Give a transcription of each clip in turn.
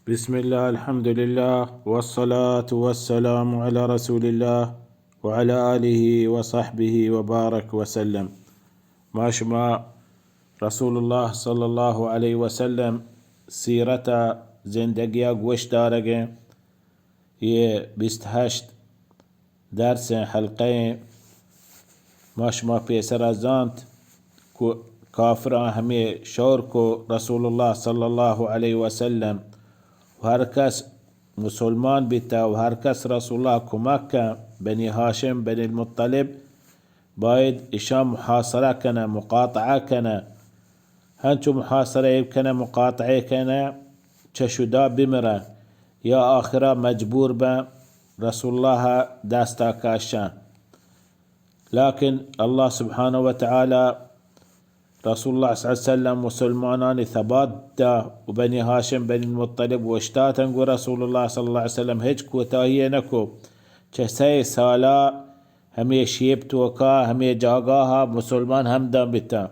بسم الله الحمد لله والصلاة والسلام على رسول الله وعلى آله وصحبه وبارك وسلم. ما شما رسول الله صلى الله عليه وسلم سيرتا زندگيا گوش دارگه يه 28 درس حلقه ما شما پیسر زانت کافر همه شور کو رسول الله صلى الله عليه وسلم و هر کس مسلمان بیتا و هر کس رسول الله کمک بنی هاشم بنی المطلب باید اشام محاصره کنه مقاطعه کنه هنچو محاصره کنه مقاطعه کنه چشودا بمره یا آخره مجبور به رسول الله دستا کاشان. لكن الله سبحانه وتعالى رسول الله صلى الله عليه وسلم مسلمانان ثبات دا وبني هاشم بني المطلب واشتاتن قو رسول الله صلى الله عليه وسلم هج کوتاهی نکو چه 3 سالا همه شیب توکا همه جاگاها مسلمان هم دام بیتا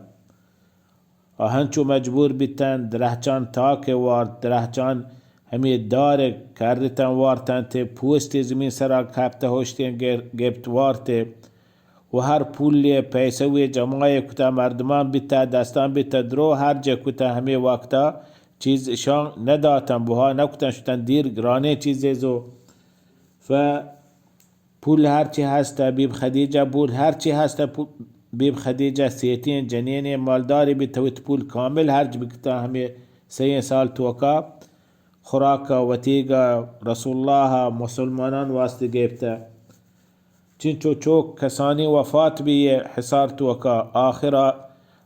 هنچو مجبور بیتن درهچان تاک وارد درهچان همه دار کردتن وارتن ته پوست زمین سرا کپته هشتین گبت وارته و هر پولی پیسوی جمعه کتا مردمان بیتا دستان بیتا درو هر جا کتا همه وقتا چیز شان نداتن بها نکتن شدن دیر گرانه چیزی زو پول هرچی هستا بیب خدیجه پول هرچی هستا بیب خدیجه سیتین جنین مالداری بیتویت پول کامل هرچ بکتا همه 3 سال توکا خوراکا وطیگا رسول الله مسلمانان واسطه گیبتا چنچو چوک کسانی وفات بی حصار توکا آخرا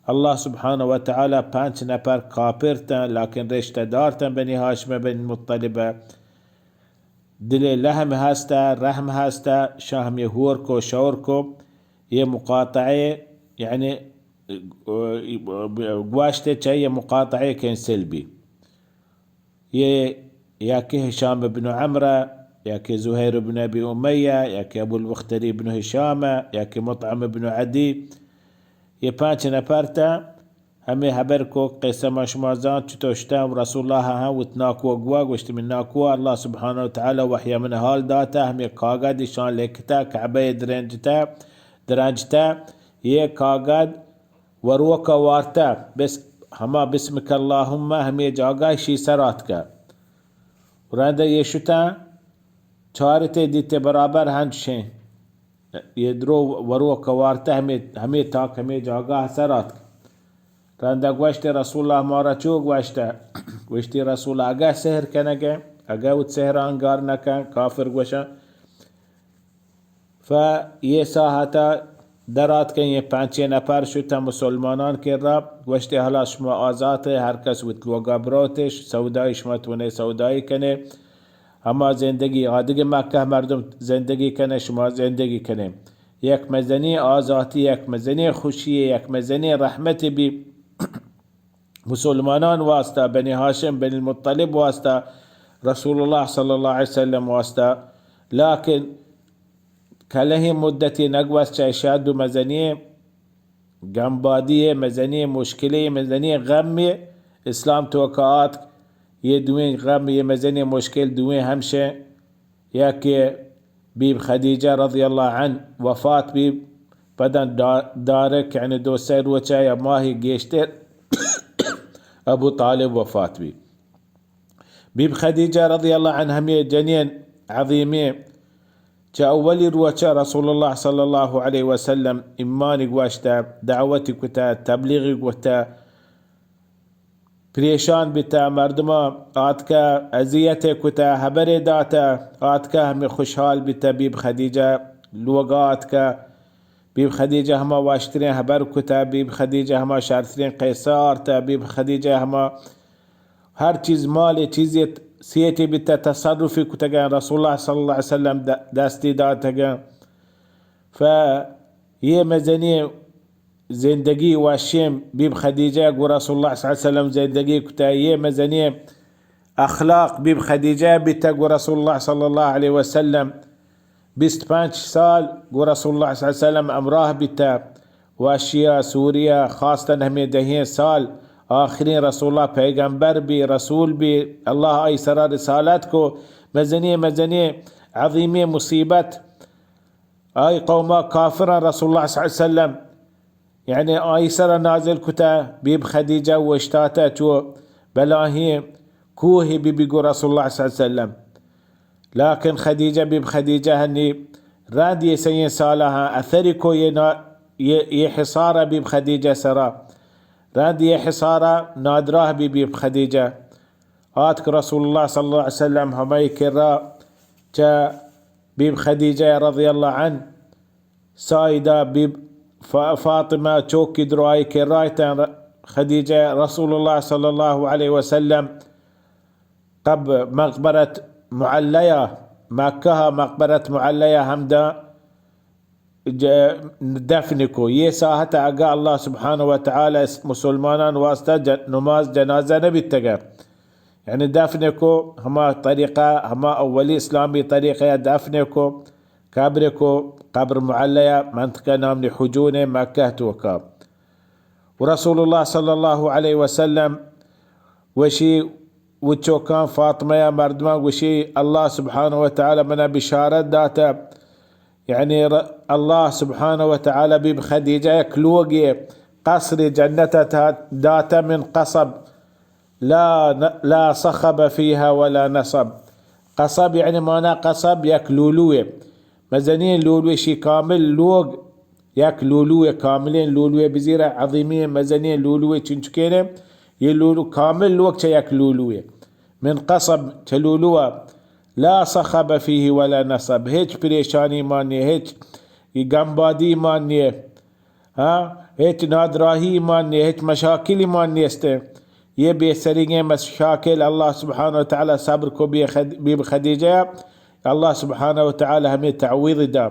الله سبحانه وتعالى 5 نفر کافر تن لكن رشته دار تن بنی هاشم بنی مطلبه دل لحم هستا رحم هستا شهم يهور کو شور کو یہ مقاطعه يعني گواشته چه مقاطعه كان سلبي يا كي هشام بن عمرو يا كي زهير بن ابي اميه يا كي ابو البختري بن هشام يا كي مطعم بن عدي ये 5 نفرتا همه حبر کو قصه ما شما زان چتوشتا رسول الله ها وتناكو گوا گشت من ناكو الله سبحانه وتعالى وحي من حال داتا همه کاغذ شان لکتا کعبه درنجتا ये कागज वरुका वार्ता बस हमा बिस्मिक اللهم همه جاگاه شیسرات کا ورنده ये شتا چارته دیته برابر هنچه ये درو वरुका वार्ता همه تاک همه جاگاه سرات رنده گوشت رسول الله مارا چو گوشتی رسول اگه سهر کنگه اگه وت سهر انگار نکن کافر گوشا ये ساحتا درات کن ये 5 نفر شدن مسلمانان که را گوشتی حالا شما آزاده هر کس وطلوگا براتش سودای شما تونه سودای کنه اما زندگی عادق مکه مردم زندگی کنه شما زندگی کنه یک مزنی آزادی یک مزنی خوشی یک مزنی رحمت بی مسلمانان واسطه بنی هاشم بنی المطلب واسطه رسول الله صلى الله عليه وسلم واسطه لكن كله مدتي نقوس شاد مزنية جنبادية مزنية مشكلة مزنية غمي إسلام توقعات يدوين غمي مزنية مشكل دوين همشة ياكي بيب خديجة رضي الله عنه وفاة بيب بدن دارك يعني دو سير وشايا ماهي جيشتر أبو طالب وفاة بيب خديجة رضي الله عنها همية جنين عظيمين أولي روچا رسول الله صلى الله عليه وسلم إيماني قواشتا دعوتي كتا تبليغي كتا پریشان بتا مردما آتكا أزيته كتا هبري داتا آتكا همي خوشحال بتا بيب خديجة لوغا آتكا بيب خديجة هما واشترين هبر كتا بيب خديجة هما شارترين قيصار تا بيب خديجة هما هر چیز مال چیزی سيتي بالتصرف كتجان رسول الله صلى الله عليه وسلم داستي داتجان فهي مزنية زندگي واشيم بيب خديجة ورسول الله صلى الله عليه وسلم زندگي كتاية مزنية أخلاق بيب خديجة بتاع رسول الله صلى الله عليه وسلم 25 سال ورسول الله صلى الله عليه وسلم أمراه بتا واشياء سوريا خاصة هم دهين سال آخرین رسول الله پیغمبر بی رسول بی الله آی سر رسالت کو مزنی عظیمی مصیبت آی قوما کافر رسول الله صلی الله علیه وسلم يعني آي سر نازل كتا بيب خديجة واشتاتا تو بلاهي كوهي بيبيقو رسول الله صلى الله عليه وسلم لكن خديجة بيب خديجة هني رادي سين سالها أثركو يحصارة بيب خديجة سرا رادي حصارة نادراه بيب خديجة آتك رسول الله صلى الله عليه وسلم همي كرا بيب خديجة رضي الله عنه سايدة بيب فاطمة تشوكي دراي كرايتا خديجة رسول الله صلى الله عليه وسلم قب مقبرة معلية مكة مقبرة معلية همدا دفنكو يساهتا أقا الله سبحانه وتعالى مسلمان واسطة نماز جنازة نبي تقى يعني دفنكو هما طريقة هما أولي إسلامي طريقة دفنكو كابركو قبر معلية منطقة نام لحجونة مكة توكا ورسول الله صلى الله عليه وسلم وشي وچو كان فاطمة يا مردما وشي الله سبحانه وتعالى من بشارة داتا يعني الله سبحانه وتعالى بخديجة كلوغي قصر جنتها داتا من قصب لا صخب فيها ولا نصب قصب يعني معناه قصب يكلولوه مزنين لولوه شي كامل لوغ ياك لولوه كاملين لولوه بزيرة عظيمية مزنين لولوه چنچكينه يلولو كامل لوغ ياك لولوه من قصب تلولوه لا صخب فيه ولا نصب هيج بريشاني مانيه هيج يقنبادي مانيه هيج نادراهي مانيه هيج مشاكل مانيه استه ये बेसरिंगे मशाकिल अल्लाह सुब्हानहू व तआला सब्र को भी खदीजा अल्लाह सुब्हानहू व तआला हमें तअवीज़ दा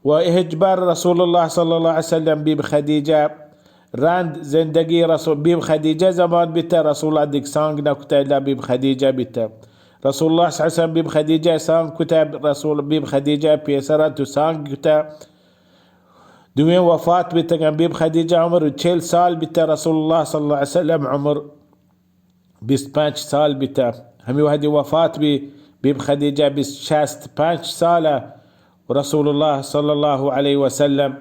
व इजबार रसूलुल्लाह सल्लल्लाहु अलैहि वसल्लम भी खदीजा रांद जिंदगी रसूल भी खदीजा जमान बिता रसूलुल्लाह दिक सांग न कुता भी खदीजा बिता रसूलुल्लाह सल्लल्लाहु अलैहि वसल्लम भी खदीजा सांग कुता रसूल भी खदीजा पेसरा तो सांग कुता दुए वफात बिता भी खदीजा उम्र 6 साल बिता रसूलुल्लाह सल्लल्लाहु अलैहि वसल्लम उम्र 25 سال بتا همي وهدي وفاة بخديجة 65 سالة ورسول الله صلى الله عليه وسلم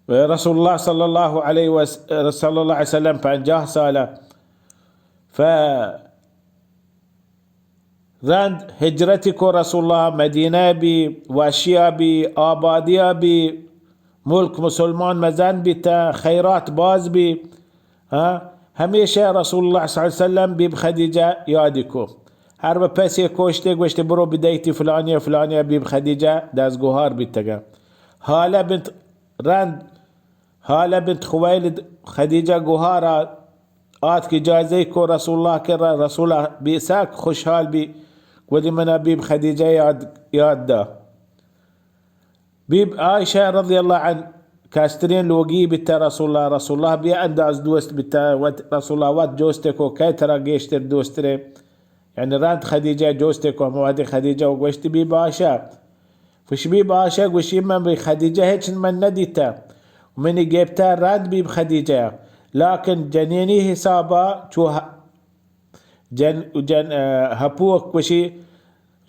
رسول الله صلى الله عليه وسلم 50 سالة ف راند هجرتك رسول الله مدينة بي واشيا بي آبادية بي ملك مسلمان مزان بتا خيرات باز بي هميشه رسول الله صلى الله عليه وسلم بيب خديجة يادكو هرب بسي كوشتك وشت برو بدايتي فلانية بيب خديجة داز جوهار بيتجا هالة بنت راند هالة بنت خويلد خديجة جوهارة آتك جازيكو رسول الله كرا رسول الله بيساك خوشحال بي ودي منا بيب خديجة ياد دا بيب عائشة رضي الله عنه كاسترين لوجي بتا رسول الله بيا انداز دوست بتا رسول الله وات جوستكو كايترا جيشتر دوستري يعني راند خديجة جوستكو موادي خديجة وقوشت بي باشا فش بي باشا وشي من بي خديجة هيك من نديتا ومن جيبتا راند بي بخديجة لكن جنيني حسابا شو جن هبوك وشي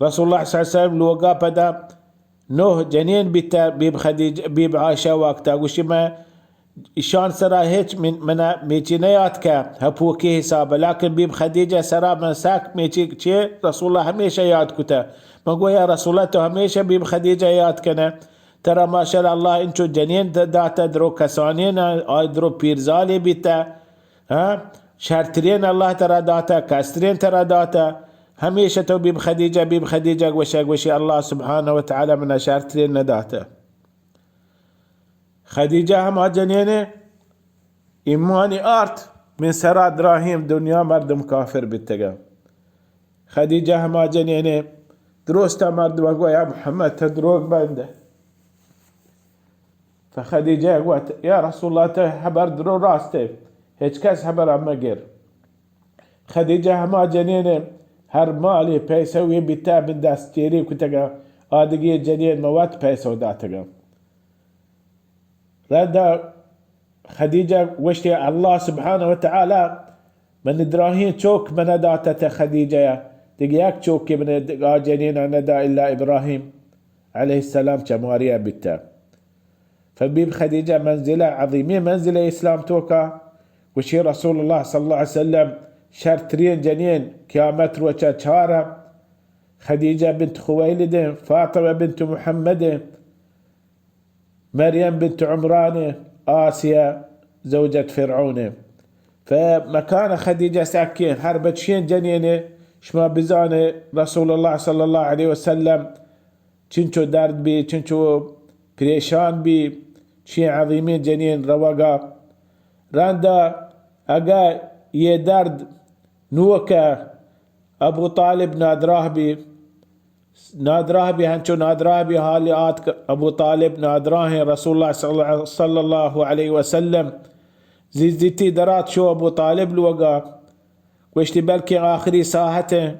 رسول الله صلى الله عليه وسلم لوقا بدا نوح جنين بيب خديجة بيب عائشة وقتا وشما إشان سرا هيك من ميتينيات كا هبوكي حسابه لكن بيب خديجة سرا من ساك ميتي رسول الله هميشه ياد كتا ما يا رسول الله تو هميشه بيب خديجة ياد كنا ترى ما شاء الله انتو جنين داتا درو كسانين درو بيرزالي بيتا شهرترين الله ترى داتا كاسترين ترى داتا هميشه تو بيب خديجة وشي الله سبحانه وتعالى من شهرترين نداتا خديجة هم جنينه إيماني آرت من سرا دراهم دنيا مردم كافر بالتقى خديجة هم جنينه دروستا مردم أقوى يا محمد تدروك بنده فخديجة قالت يا رسول الله تحبر درو راسته هيك كاس حبر أما غير خديجة هم جنينه هر مالي پیسوی بیتا من دستگیری کتگا آدگی جنین مواد پیسو داتگا ردا خديجة وشتي الله سبحانه وتعالى من إدراهين شوك من داتة خديجة تقياك شوك من جنين ندى إلا إبراهيم عليه السلام كماريا بتا فبيب خديجة منزلة عظيمة منزلة إسلام توكا وشي رسول الله صلى الله عليه وسلم شرطرين جنين كامت روشا شارة خديجة بنت خويلد فاطمة بنت محمد مريم بنت عمران آسيا زوجة فرعون فمكان خديجة ساكين هربت شين جنينة شما بزانه رسول الله صلى الله عليه وسلم چنچو درد بي چنچو پریشان بي چين عظيمين جنين رواقا راندا اگا يه درد نوكا ابو طالب نادراه بي هنچو نادراه بي حالي آت ابو طالب نادراه رسول الله صلى الله عليه وسلم زيزيتي درات شو ابو طالب لوقا وشتي بلكي آخري ساحته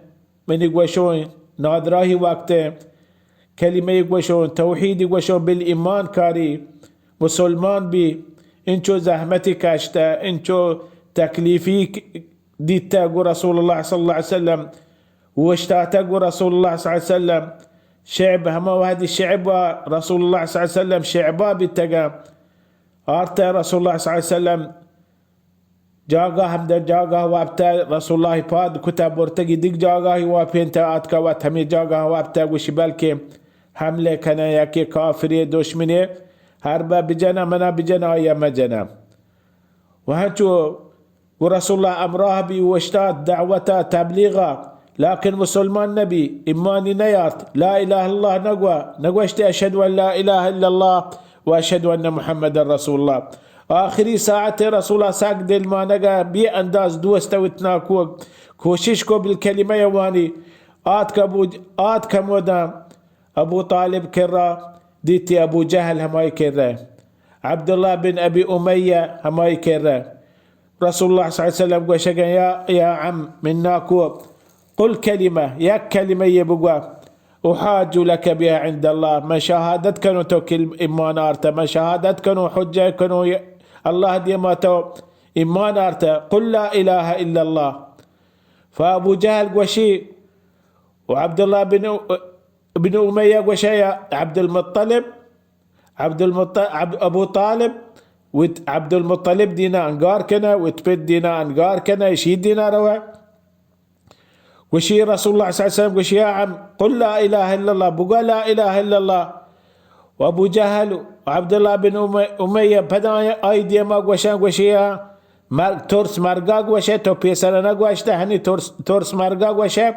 من يقوشون نادراهي وقته كلمة يقوشون توحيد يقوشون بالإيمان كاري مسلمان بي انشو زحمتي كاشتا انشو تكليفي ديتا رسول الله صلى الله عليه وسلم واشتاتا رسول الله صلى الله عليه وسلم شعب هما وهذه الشعب رسول الله صلى الله عليه وسلم شعبا بالتقى آرتا رسول الله صلى الله عليه وسلم جاگا هم در جاگا وابتا رسول الله پاد کتاب ورتگی دیگ جاگا هی واپینتا آتکا وات همی جاگا وابتا گوشی بلکه حمله کنه یکی کافری دشمنه هر با بجنا منا بجنا یا مجنا وهنچو ورسول الله امراه بي واشتات دعوتا تبليغا لكن مسلمان نبي إيماني نيارت لا إله إلا الله نقوى اشتي أشهد أن لا إله إلا الله وأشهد أن محمد رسول الله آخری ساعت رسول الله ساق دل ما نگا بی انداز دوستوتنا کوشش کو بالکلمه یوانی آت کمودا ابو طالب کرا ديتي ابو جهل هماي كره عبد الله بن ابي اميه هماي كره رسول الله صلى الله عليه وسلم قال يا عم مناكو قل كلمه يا كلمه يبقى أحاج لك بها عند الله ما شهادت كانوا توكل إيمان أرتا ما شهادت كانوا حجة كانوا الله دي ما تو إيمان أرتا قل لا إله إلا الله فأبو جهل وشي وعبد الله بن أمية وشي عبد المطلب أبو طالب وعبد المطلب دينا أنقار كنا وتبت دينا أنقار كنا يشيد دينا روا وشي رسول الله صلى الله عليه وسلم وشي يا عم قل لا إله إلا الله بقى لا إله إلا الله وأبو جهل وعبد الله بن أمية بدا أيدي ما وشان وشي تورس مرقاق وشي تو بيسرنا وشتا هني تورس مرقاق وشي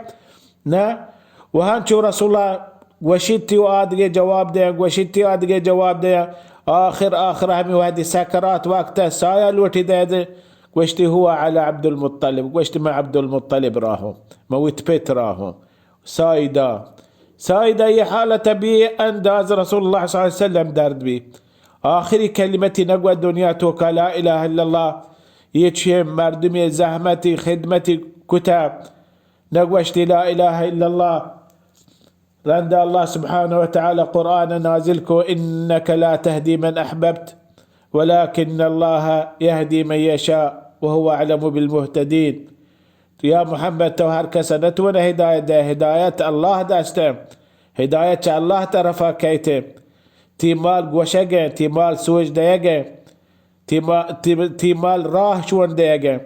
نا وهانشو رسول الله وشتي وادقي جواب ده وشتي وادقي جواب ده آخر همي وهذه سكرات وقتها سايا الوتي ده وشتي هو على عبد المطلب وشتي مع عبد المطلب راهو موت بيت راهو سايدا هي حالة بي أنداز رسول الله صلى الله عليه وسلم دارد بي آخر كلمتي نقوى الدنيا توكا لا إله إلا الله يتشهم مردمي زحمتي خدمتي كتاب نقوشتي لا إله إلا الله رند الله سبحانه وتعالى قرآن نازلكو إنك لا تهدي من أحببت ولكن الله يهدي من يشاء وهو أعلم بالمهتدين يا محمد توهر كسنتونا هداية الله داشتم هداية الله ترفا كيتم تيمال قوشقه تيمال سوج ديقه تيمال راه شون ديقه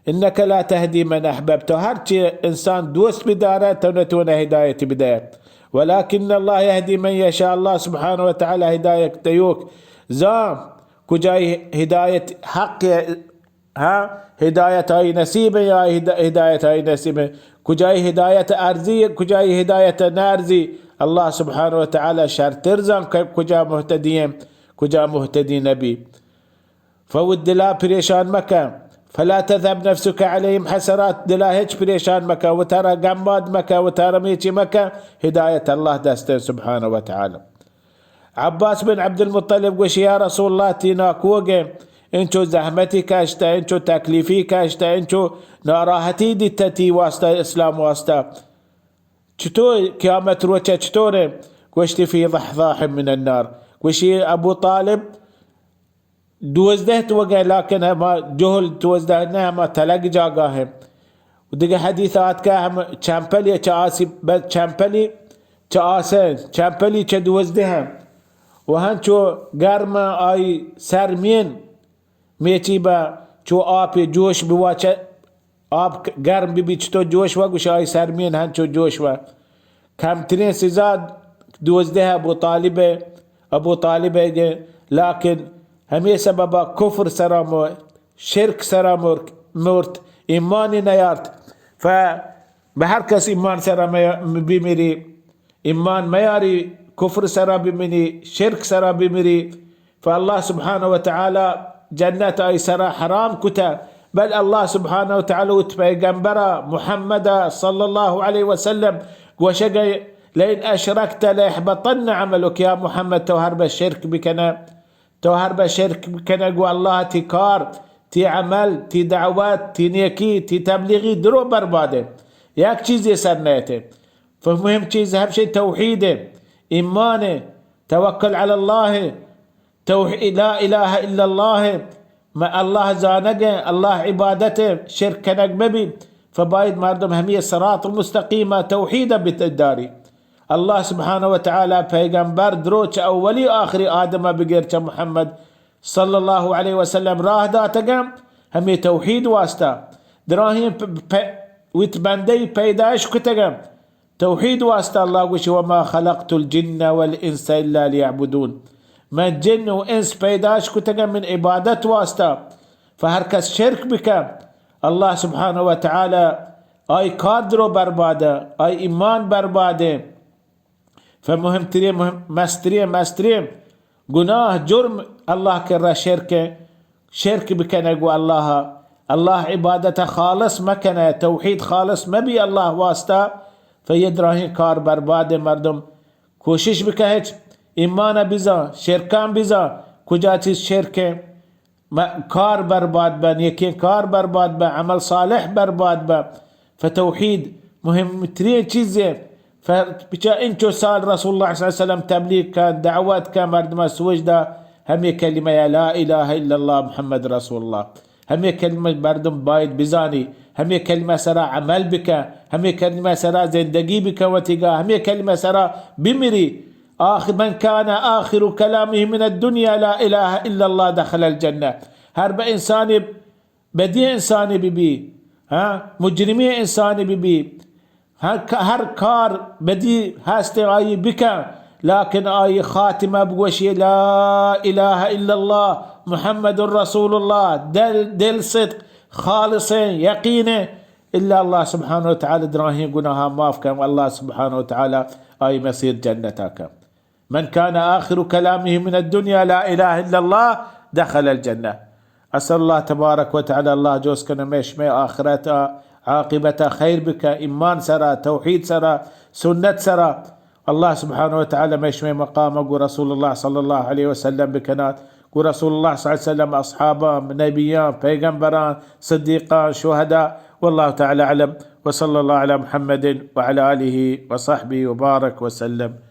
إنك لا تهدي من أحببت هرچي إنسان دوست بداره تونتونا هداية بداية ولكن الله يهدي من يشاء الله سبحانه وتعالى هداية تيوك زام كجاي هداية حق هداية هاي نسيبة يا هداية هاي نسيبة كجاي هداية أرزي كجاي هداية نارزي الله سبحانه وتعالى شر ترزان كجا مهتدين كجا مهتدي نبي فود لا بريشان مكان فلا تذهب نفسك عليهم حسرات دلا هيج بريشان مكا وترى قماد مكا وترى ميتي مكا هداية الله داستين سبحانه وتعالى عباس بن عبد المطلب وش يا رسول الله تينا كوغي انشو زحمتي كاشتا انشو تكليفي كاشتا انشو ناراحتي دي تتي واسطة اسلام واسطة چطور قيامة روچة چطور وشتي في ضحضاح من النار وشي ابو طالب دوزده توقع لكن هما جهل توزده انها ما تلق جاقاهم ودقى حديثات كاهم چمپلی چاسی بس چمپلی چاسه چمپلی چه دوزده و هنچو گرم آی سرمین میچی با چو آب جوش بواچه آب گرم بی چطور جوش و گوش آی سرمین هنچو جوش و کمترین سزا دوزده ابو طالب لكن همي سبب كفر سرا شرك سرا مرت إيمان نيارت فبهر كس إيمان سرا بمري إيمان مياري كفر سرا بمري شرك سرا بمري فالله سبحانه وتعالى جنة أي سرا حرام كتا بل الله سبحانه وتعالى وتبيغمبرا محمد صلى الله عليه وسلم وشقي لئن أشركت ليحبطن عملك يا محمد توهرب الشرك بكنا توهرب الشرك بكنا قو الله تي كار تي عمل تي دعوات تي نيكي تي تبليغي درو برباده ياك چيز يسرنيته فمهم چيز هم شيء توحيده إيمانه توكل على الله توحيد لا إله إلا الله ما الله زانقه الله عبادته شرك نقمبي فبايد مردم همية الصراط المستقيمة توحيدا بالداري الله سبحانه وتعالى پیغمبر دروچ اولی آخری آدم بغیر محمد صلى الله عليه وسلم راه داتگم همي توحيد واسطة دراهيم ويتبندي پیداش كتگم توحيد واسطة الله قوش وما خلقت الجن والإنس إلا ليعبدون ما جن وإنس پیداش كتگم من عبادت واسطة فهركس شرك بك الله سبحانه وتعالى آي كادرو برباده آي إيمان برباده فمهم تريم مستريم گناه جرم الله كره شرك بكنه الله عبادته خالص مكنه توحيد خالص مبي الله واسطه فيدراهين كار برباد مردم کوشش بكهج ایمان بزا شركان بزا کجا چیز شرك كار برباد بن يكين كار برباد بن عمل صالح برباد بن فتوحيد مهم ترين چیزه فبجا انتو سال رسول الله صلى الله عليه وسلم تبليغ كان دعوات كان مردما سوجدا هم كلمة يا لا إله إلا الله محمد رسول الله هم كلمة مردم بايد بزاني هم كلمة سرا عمل بك هم كلمة سرا زندگي بك وتقا هم كلمة سرا بمري آخر من كان آخر كلامه من الدنيا لا إله إلا الله دخل الجنة هرب إنسان بدي إنسان ببي مجرمي إنسان ببي هر كار بدي هاستي آي بك لكن آي خاتمة بوشي لا إله إلا الله محمد رسول الله دل صدق خالصين يقينه إلا الله سبحانه وتعالى دراهين قناها مافكا والله سبحانه وتعالى آي مسير جنتك من كان آخر كلامه من الدنيا لا إله إلا الله دخل الجنة أسأل الله تبارك وتعالى الله جوزكنا مي آخرتها عاقبة خير بك إيمان سرا توحيد سرا سنة سرا الله سبحانه وتعالى مشمي مقامك ورسول الله صلى الله عليه وسلم بكنات ورسول الله صلى الله عليه وسلم أصحابه نبيان پیغمبران صديقان شهداء والله تعالى أعلم وصلى الله على محمد وعلى آله وصحبه وبارك وسلم.